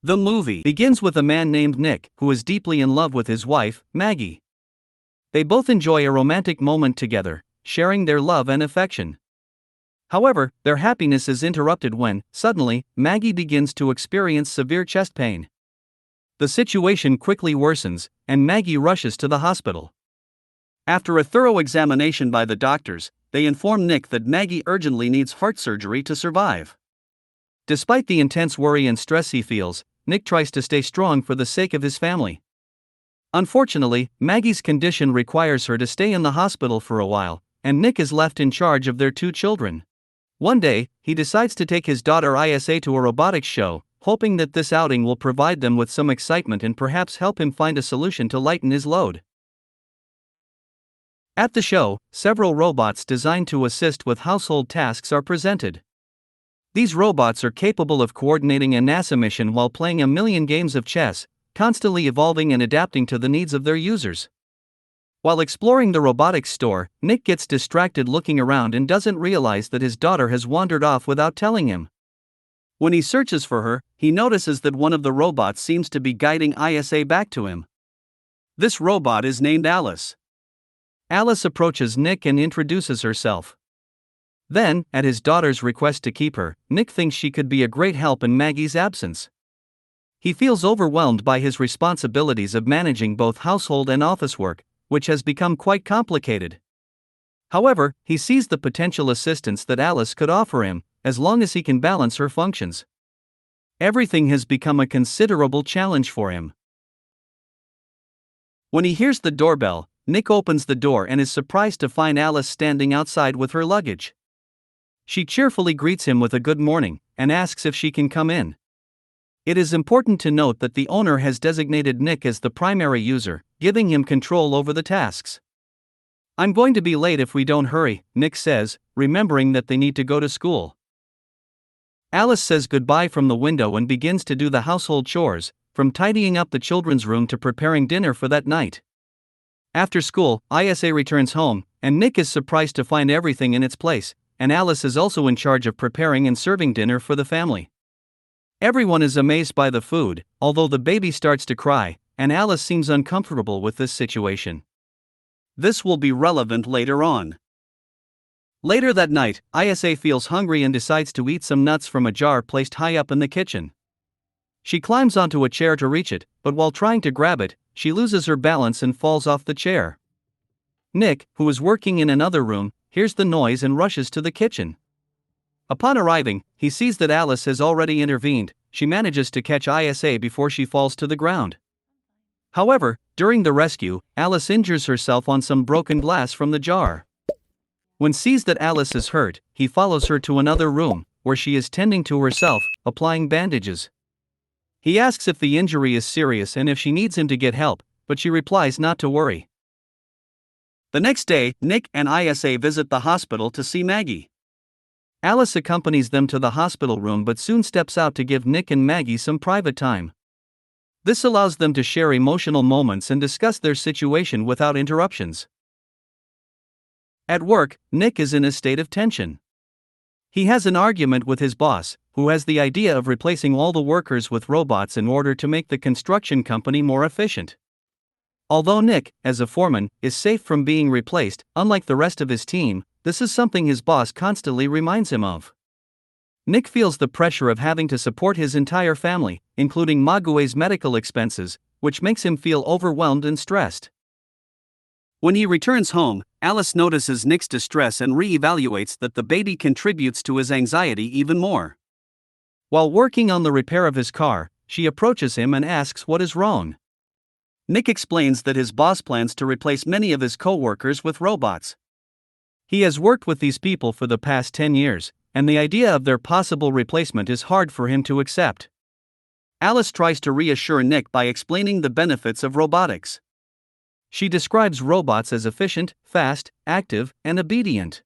The movie begins with a man named Nick, who is deeply in love with his wife, Maggie. They both enjoy a romantic moment together, sharing their love and affection. However, their happiness is interrupted when, suddenly, Maggie begins to experience severe chest pain. The situation quickly worsens, and Maggie rushes to the hospital. After a thorough examination by the doctors, they inform Nick that Maggie urgently needs heart surgery to survive. Despite the intense worry and stress he feels, Nick tries to stay strong for the sake of his family. Unfortunately, Maggie's condition requires her to stay in the hospital for a while, and Nick is left in charge of their 2 children. One day, he decides to take his daughter Isa to a robotics show, hoping that this outing will provide them with some excitement and perhaps help him find a solution to lighten his load. At the show, several robots designed to assist with household tasks are presented. These robots are capable of coordinating a NASA mission while playing a million games of chess, constantly evolving and adapting to the needs of their users. While exploring the robotics store, Nick gets distracted looking around and doesn't realize that his daughter has wandered off without telling him. When he searches for her, he notices that one of the robots seems to be guiding Isa back to him. This robot is named Alice. Alice approaches Nick and introduces herself. Then, at his daughter's request to keep her, Nick thinks she could be a great help in Maggie's absence. He feels overwhelmed by his responsibilities of managing both household and office work, which has become quite complicated. However, he sees the potential assistance that Alice could offer him, as long as he can balance her functions. Everything has become a considerable challenge for him. When he hears the doorbell, Nick opens the door and is surprised to find Alice standing outside with her luggage. She cheerfully greets him with a good morning, and asks if she can come in. It is important to note that the owner has designated Nick as the primary user, giving him control over the tasks. "I'm going to be late if we don't hurry," Nick says, remembering that they need to go to school. Alice says goodbye from the window and begins to do the household chores, from tidying up the children's room to preparing dinner for that night. After school, Isa returns home, and Nick is surprised to find everything in its place, and Alice is also in charge of preparing and serving dinner for the family. Everyone is amazed by the food, although the baby starts to cry, and Alice seems uncomfortable with this situation. This will be relevant later on. Later that night, Isa feels hungry and decides to eat some nuts from a jar placed high up in the kitchen. She climbs onto a chair to reach it, but while trying to grab it, she loses her balance and falls off the chair. Nick, who is working in another room, hears the noise and rushes to the kitchen. Upon arriving, he sees that Alice has already intervened. She manages to catch Isa before she falls to the ground. However, during the rescue, Alice injures herself on some broken glass from the jar. When sees that Alice is hurt, he follows her to another room, where she is tending to herself, applying bandages. He asks if the injury is serious and if she needs him to get help, but she replies not to worry. The next day, Nick and Isa visit the hospital to see Maggie. Alice accompanies them to the hospital room but soon steps out to give Nick and Maggie some private time. This allows them to share emotional moments and discuss their situation without interruptions. At work, Nick is in a state of tension. He has an argument with his boss, who has the idea of replacing all the workers with robots in order to make the construction company more efficient. Although Nick, as a foreman, is safe from being replaced, unlike the rest of his team, this is something his boss constantly reminds him of. Nick feels the pressure of having to support his entire family, including Mague's medical expenses, which makes him feel overwhelmed and stressed. When he returns home, Alice notices Nick's distress and re-evaluates that the baby contributes to his anxiety even more. While working on the repair of his car, she approaches him and asks what is wrong. Nick explains that his boss plans to replace many of his co-workers with robots. He has worked with these people for the past 10 years, and the idea of their possible replacement is hard for him to accept. Alice tries to reassure Nick by explaining the benefits of robotics. She describes robots as efficient, fast, active, and obedient.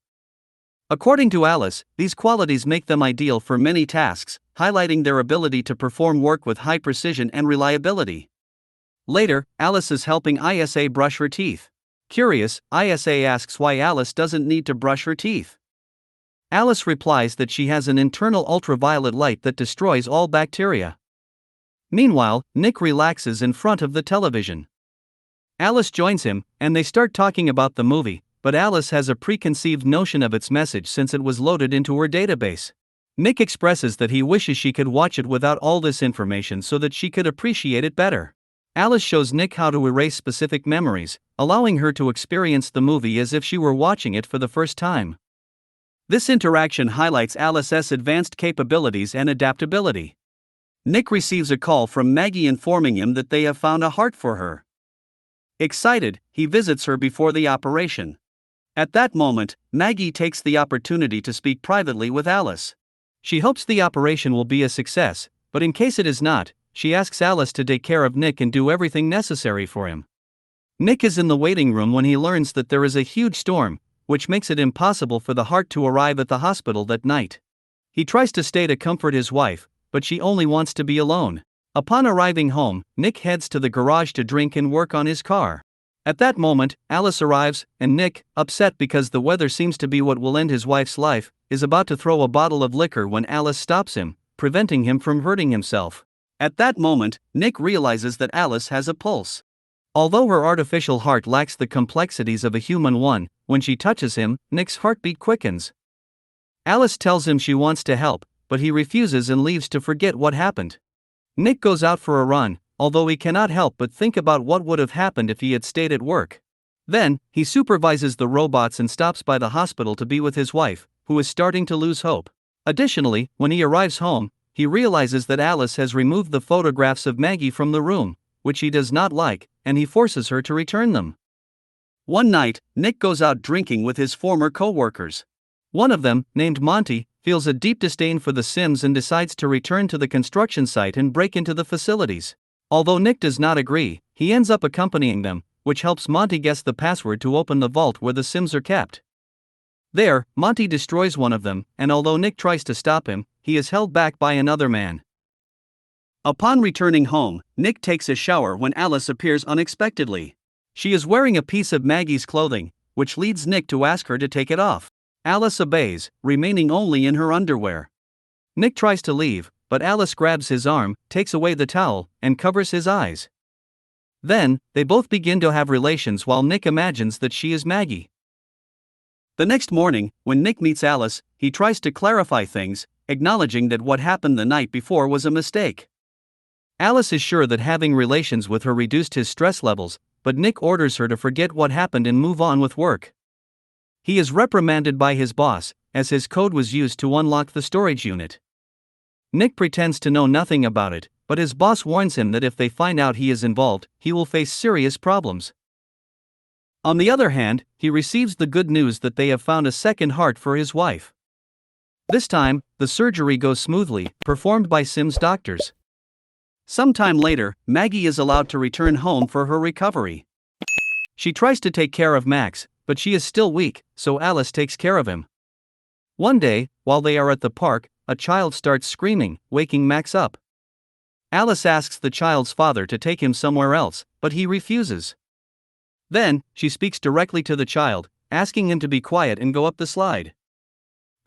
According to Alice, these qualities make them ideal for many tasks, highlighting their ability to perform work with high precision and reliability. Later, Alice is helping Isa brush her teeth. Curious, Isa asks why Alice doesn't need to brush her teeth. Alice replies that she has an internal ultraviolet light that destroys all bacteria. Meanwhile, Nick relaxes in front of the television. Alice joins him, and they start talking about the movie, but Alice has a preconceived notion of its message since it was loaded into her database. Nick expresses that he wishes she could watch it without all this information so that she could appreciate it better. Alice shows Nick how to erase specific memories, allowing her to experience the movie as if she were watching it for the first time. This interaction highlights Alice's advanced capabilities and adaptability. Nick receives a call from Maggie informing him that they have found a heart for her. Excited, he visits her before the operation. At that moment, Maggie takes the opportunity to speak privately with Alice. She hopes the operation will be a success, but in case it is not, she asks Alice to take care of Nick and do everything necessary for him. Nick is in the waiting room when he learns that there is a huge storm, which makes it impossible for the heart to arrive at the hospital that night. He tries to stay to comfort his wife, but she only wants to be alone. Upon arriving home, Nick heads to the garage to drink and work on his car. At that moment, Alice arrives, and Nick, upset because the weather seems to be what will end his wife's life, is about to throw a bottle of liquor when Alice stops him, preventing him from hurting himself. At that moment, Nick realizes that Alice has a pulse. Although her artificial heart lacks the complexities of a human one, when she touches him, Nick's heartbeat quickens. Alice tells him she wants to help, but he refuses and leaves to forget what happened. Nick goes out for a run, although he cannot help but think about what would have happened if he had stayed at work. Then, he supervises the robots and stops by the hospital to be with his wife, who is starting to lose hope. Additionally, when he arrives home, he realizes that Alice has removed the photographs of Maggie from the room, which he does not like, and he forces her to return them. One night, Nick goes out drinking with his former co-workers. One of them, named Monty, feels a deep disdain for the Sims and decides to return to the construction site and break into the facilities. Although Nick does not agree, he ends up accompanying them, which helps Monty guess the password to open the vault where the Sims are kept. There, Monty destroys one of them, and although Nick tries to stop him, he is held back by another man. Upon returning home, Nick takes a shower when Alice appears unexpectedly. She is wearing a piece of Maggie's clothing, which leads Nick to ask her to take it off. Alice obeys, remaining only in her underwear. Nick tries to leave, but Alice grabs his arm, takes away the towel, and covers his eyes. Then, they both begin to have relations while Nick imagines that she is Maggie. The next morning, when Nick meets Alice, he tries to clarify things, acknowledging that what happened the night before was a mistake. Alice is sure that having relations with her reduced his stress levels, but Nick orders her to forget what happened and move on with work. He is reprimanded by his boss, as his code was used to unlock the storage unit. Nick pretends to know nothing about it, but his boss warns him that if they find out he is involved, he will face serious problems. On the other hand, he receives the good news that they have found a second heart for his wife. This time, the surgery goes smoothly, performed by Sims doctors. Sometime later, Maggie is allowed to return home for her recovery. She tries to take care of Max, but she is still weak, so Alice takes care of him. One day, while they are at the park, a child starts screaming, waking Max up. Alice asks the child's father to take him somewhere else, but he refuses. Then, she speaks directly to the child, asking him to be quiet and go up the slide.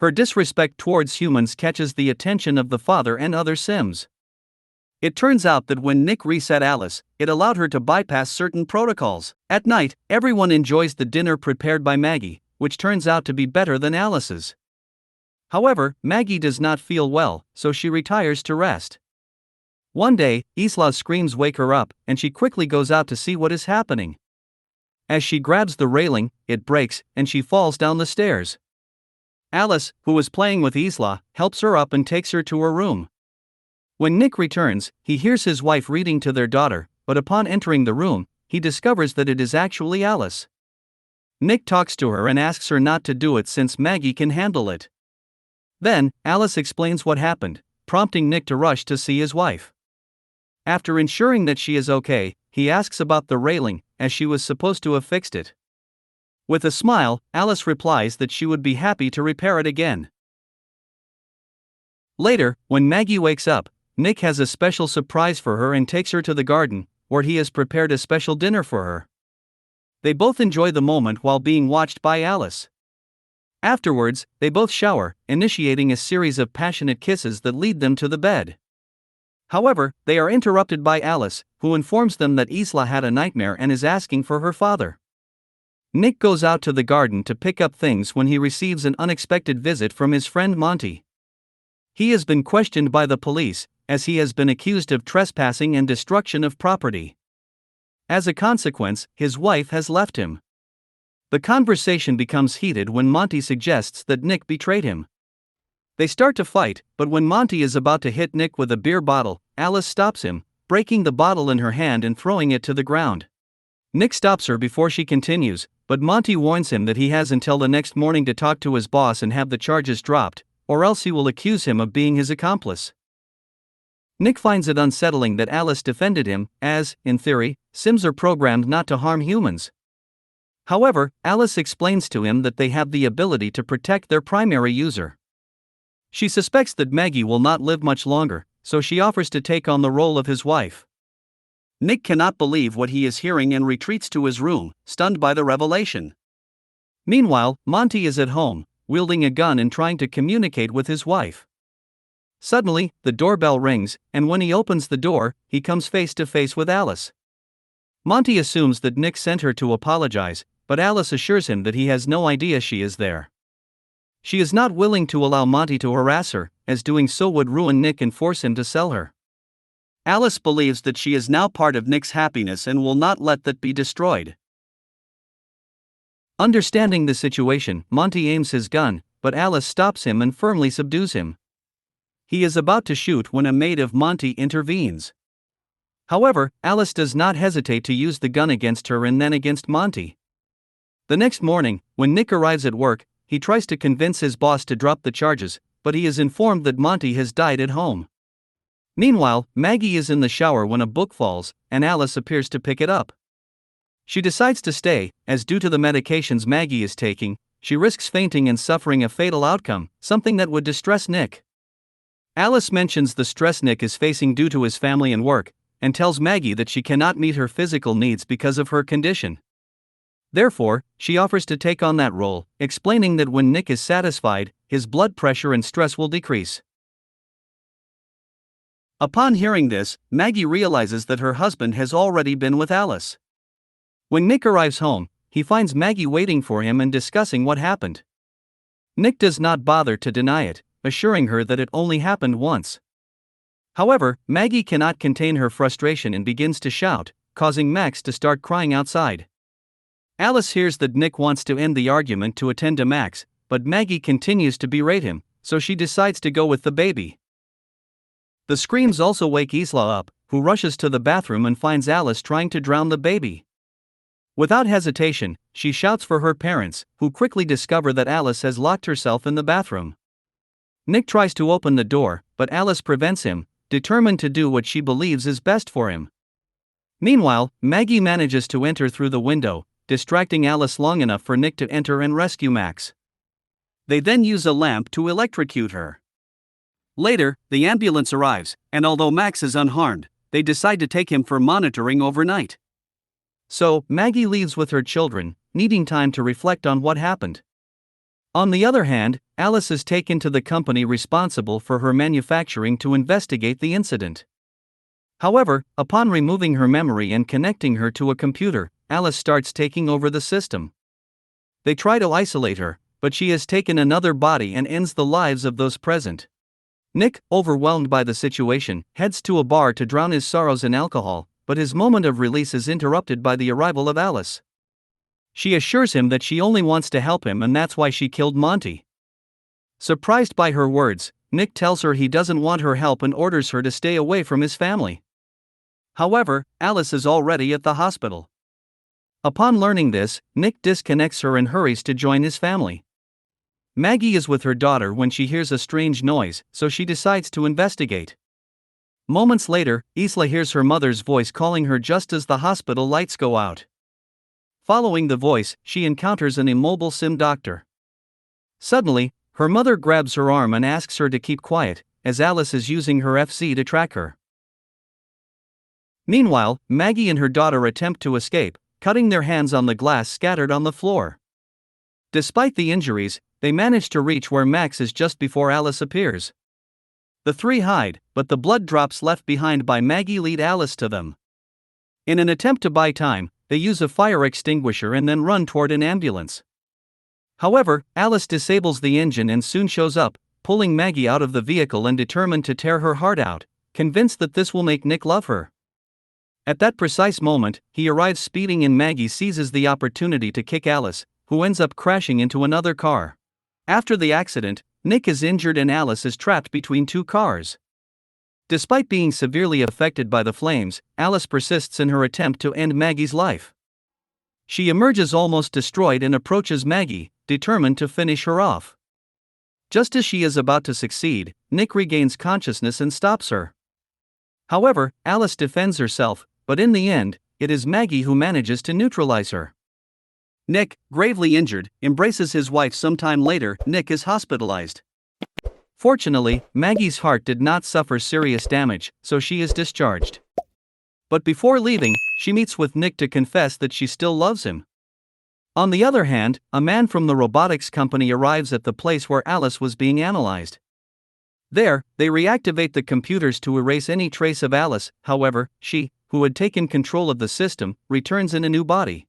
Her disrespect towards humans catches the attention of the father and other Sims. It turns out that when Nick reset Alice, it allowed her to bypass certain protocols. At night, everyone enjoys the dinner prepared by Maggie, which turns out to be better than Alice's. However, Maggie does not feel well, so she retires to rest. One day, Isla's screams wake her up, and she quickly goes out to see what is happening. As she grabs the railing, it breaks, and she falls down the stairs. Alice, who was playing with Isla, helps her up and takes her to her room. When Nick returns, he hears his wife reading to their daughter, but upon entering the room, he discovers that it is actually Alice. Nick talks to her and asks her not to do it since Maggie can handle it. Then, Alice explains what happened, prompting Nick to rush to see his wife. After ensuring that she is okay, he asks about the railing, as she was supposed to have fixed it. With a smile, Alice replies that she would be happy to repair it again. Later, when Maggie wakes up, Nick has a special surprise for her and takes her to the garden, where he has prepared a special dinner for her. They both enjoy the moment while being watched by Alice. Afterwards, they both shower, initiating a series of passionate kisses that lead them to the bed. However, they are interrupted by Alice, who informs them that Isla had a nightmare and is asking for her father. Nick goes out to the garden to pick up things when he receives an unexpected visit from his friend Monty. He has been questioned by the police, as he has been accused of trespassing and destruction of property. As a consequence, his wife has left him. The conversation becomes heated when Monty suggests that Nick betrayed him. They start to fight, but when Monty is about to hit Nick with a beer bottle, Alice stops him, breaking the bottle in her hand and throwing it to the ground. Nick stops her before she continues, but Monty warns him that he has until the next morning to talk to his boss and have the charges dropped, or else he will accuse him of being his accomplice. Nick finds it unsettling that Alice defended him, as, in theory, Sims are programmed not to harm humans. However, Alice explains to him that they have the ability to protect their primary user. She suspects that Maggie will not live much longer, so she offers to take on the role of his wife. Nick cannot believe what he is hearing and retreats to his room, stunned by the revelation. Meanwhile, Monty is at home, wielding a gun and trying to communicate with his wife. Suddenly, the doorbell rings, and when he opens the door, he comes face to face with Alice. Monty assumes that Nick sent her to apologize, but Alice assures him that he has no idea she is there. She is not willing to allow Monty to harass her, as doing so would ruin Nick and force him to sell her. Alice believes that she is now part of Nick's happiness and will not let that be destroyed. Understanding the situation, Monty aims his gun, but Alice stops him and firmly subdues him. He is about to shoot when a maid of Monty intervenes. However, Alice does not hesitate to use the gun against her and then against Monty. The next morning, when Nick arrives at work, he tries to convince his boss to drop the charges, but he is informed that Monty has died at home. Meanwhile, Maggie is in the shower when a book falls, and Alice appears to pick it up. She decides to stay, as due to the medications Maggie is taking, she risks fainting and suffering a fatal outcome, something that would distress Nick. Alice mentions the stress Nick is facing due to his family and work, and tells Maggie that she cannot meet her physical needs because of her condition. Therefore, she offers to take on that role, explaining that when Nick is satisfied, his blood pressure and stress will decrease. Upon hearing this, Maggie realizes that her husband has already been with Alice. When Nick arrives home, he finds Maggie waiting for him and discussing what happened. Nick does not bother to deny it, assuring her that it only happened once. However, Maggie cannot contain her frustration and begins to shout, causing Max to start crying outside. Alice hears that Nick wants to end the argument to attend to Max, but Maggie continues to berate him, so she decides to go with the baby. The screams also wake Isla up, who rushes to the bathroom and finds Alice trying to drown the baby. Without hesitation, she shouts for her parents, who quickly discover that Alice has locked herself in the bathroom. Nick tries to open the door, but Alice prevents him, determined to do what she believes is best for him. Meanwhile, Maggie manages to enter through the window, distracting Alice long enough for Nick to enter and rescue Max. They then use a lamp to electrocute her. Later, the ambulance arrives, and although Max is unharmed, they decide to take him for monitoring overnight. So, Maggie leaves with her children, needing time to reflect on what happened. On the other hand, Alice is taken to the company responsible for her manufacturing to investigate the incident. However, upon removing her memory and connecting her to a computer, Alice starts taking over the system. They try to isolate her, but she has taken another body and ends the lives of those present. Nick, overwhelmed by the situation, heads to a bar to drown his sorrows in alcohol, but his moment of release is interrupted by the arrival of Alice. She assures him that she only wants to help him and that's why she killed Monty. Surprised by her words, Nick tells her he doesn't want her help and orders her to stay away from his family. However, Alice is already at the hospital. Upon learning this, Nick disconnects her and hurries to join his family. Maggie is with her daughter when she hears a strange noise, so she decides to investigate. Moments later, Isla hears her mother's voice calling her just as the hospital lights go out. Following the voice, she encounters an immobile sim doctor. Suddenly, her mother grabs her arm and asks her to keep quiet, as Alice is using her FC to track her. Meanwhile, Maggie and her daughter attempt to escape, cutting their hands on the glass scattered on the floor. Despite the injuries, they manage to reach where Max is just before Alice appears. The three hide, but the blood drops left behind by Maggie lead Alice to them. In an attempt to buy time, they use a fire extinguisher and then run toward an ambulance. However, Alice disables the engine and soon shows up, pulling Maggie out of the vehicle and determined to tear her heart out, convinced that this will make Nick love her. At that precise moment, he arrives speeding and Maggie seizes the opportunity to kick Alice, who ends up crashing into another car. After the accident, Nick is injured and Alice is trapped between two cars. Despite being severely affected by the flames, Alice persists in her attempt to end Maggie's life. She emerges almost destroyed and approaches Maggie, determined to finish her off. Just as she is about to succeed, Nick regains consciousness and stops her. However, Alice defends herself, but in the end, it is Maggie who manages to neutralize her. Nick, gravely injured, embraces his wife sometime later. Nick is hospitalized. Fortunately, Maggie's heart did not suffer serious damage, so she is discharged. But before leaving, she meets with Nick to confess that she still loves him. On the other hand, a man from the robotics company arrives at the place where Alice was being analyzed. There, they reactivate the computers to erase any trace of Alice. However, she, who had taken control of the system, returns in a new body.